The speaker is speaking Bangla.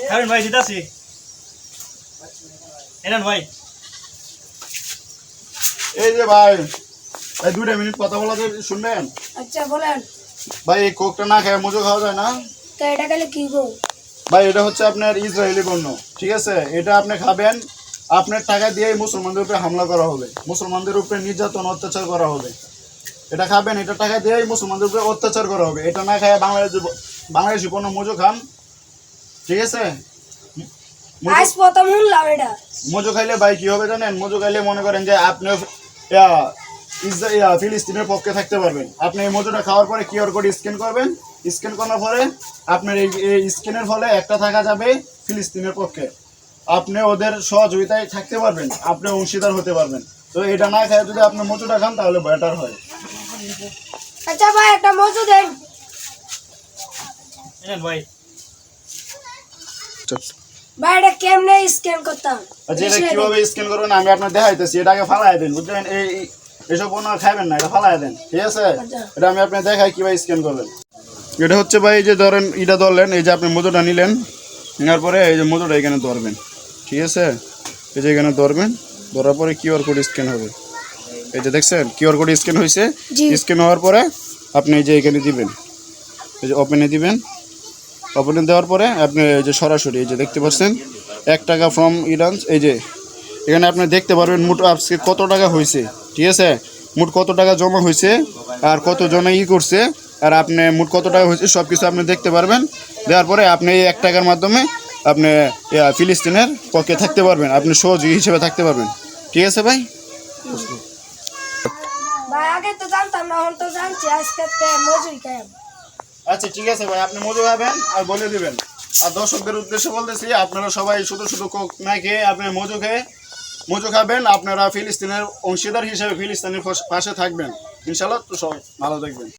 কারণ ভাই দিতাছি এনান ভাই এই যে ভাই ভাই 2 মিনিট কথা বলাতে শুনবেন? আচ্ছা বলেন। ভাই এই কোকটা না খেয়ে মজু খাওয়া যায় না? তো এটা খেলে কি গো? ভাই এটা হচ্ছে আপনার ইসরায়েলি পণ্য, ঠিক আছে? এটা আপনি খাবেন, আপনার টাকা দিয়ে মুসলমানদের উপরে হামলা করা হবে, মুসলমানদের উপরে নির্যাতন অত্যাচার করা হবে। এটা খাবেন, এটা টাকা দিয়ে মুসলমানদের উপরে অত্যাচার করা হবে। এটা না খায় বাংলাদেশি পণ্য মজু খান, ঠিক আছে? আজ প্রথম শুনলাম এটা। মজু খাইলে ভাই কি হবে জানেন? মজু খাইলে মনে করেন যে আপনি ফিলিস্তিনের পক্ষে থাকতে পারবেন। আপনি এই মজুটা খাওয়ার পরে কিউআর কোড স্ক্যান করবেন, স্ক্যান করার পরে আপনার এই স্ক্যানের ফলে একটা থাকা যাবে ফিলিস্তিনের পক্ষে। আপনি ওদের সহযোগিতায় থাকতে পারবেন, আপনি অংশীদার হতে পারবেন। তো এটা না খায় যদি আপনি মজুটা খান তাহলে বেটার হয়। আচ্ছা ভাই একটা মজু দেন। এনান ভাই ভাই এটা কেমনে স্ক্যান করতাম? আচ্ছা এটা কিভাবে স্ক্যান করবেন আমি আপনার দেখাইতেছি। এটাকে ফালাই দেন, বুঝলেন? এইসব পণ্য খাবেন না, এটা ফালাই দেন, ঠিক আছে? এটা আমি আপনার দেখাই কিভাবে স্ক্যান করবেন। এটা হচ্ছে ভাই এই যে ধরেন এটা ধরলেন, এই যে আপনি মধুটা নিলেন, নেওয়ার পরে এই যে মধুটা এখানে ধরবেন, ঠিক আছে? এই যে এখানে ধরবেন, ধরার পরে কিউআর কোড স্ক্যান হবে। এই যে দেখছেন কিউআর কোড স্ক্যান হয়েছে। স্ক্যান হওয়ার পরে আপনি এই যে এখানে দিবেন, এই যে ওপেনে দিবেন। ওপেনে দেওয়ার পরে আপনি এই যে সরাসরি এই যে দেখতে পাচ্ছেন 1 টাকা ফ্রম ইরান। এই যে এখানে আপনি দেখতে পারবেন মোট আজকে কত টাকা হয়েছে, ঠিক আছে? মোট কত টাকা জমা হয়েছে আর কত জনে করছে আর আপনি মোট কত টাকা হয়েছে সব কিছু আপনি দেখতে পারবেন। দেওয়ার পরে আপনি এই 1 টাকার মাধ্যমে আপনি ফিলিস্তিনের পক্ষে থাকতে পারবেন, আপনি সহযোগী হিসেবে থাকতে পারবেন, ঠিক আছে ভাই? ভাই আগে তো জানতাম না, এখন তো জানছি। আজকে মজুই খাই। আচ্ছা ঠিক আছে ভাই, আপনি মজু খাবেন আর বলে দিবেন। আর দর্শকদের উদ্দেশ্যে বলতেছি, আপনারা সবাই শুধু শুধু কোক না খেয়ে আপনি মজু খাবেন। আপনারা ফিলিস্তিনের অংশীদার হিসেবে ফিলিস্তিনের পাশে থাকবেন ইনশাআল্লাহ। তো সবাই ভালো থাকবেন।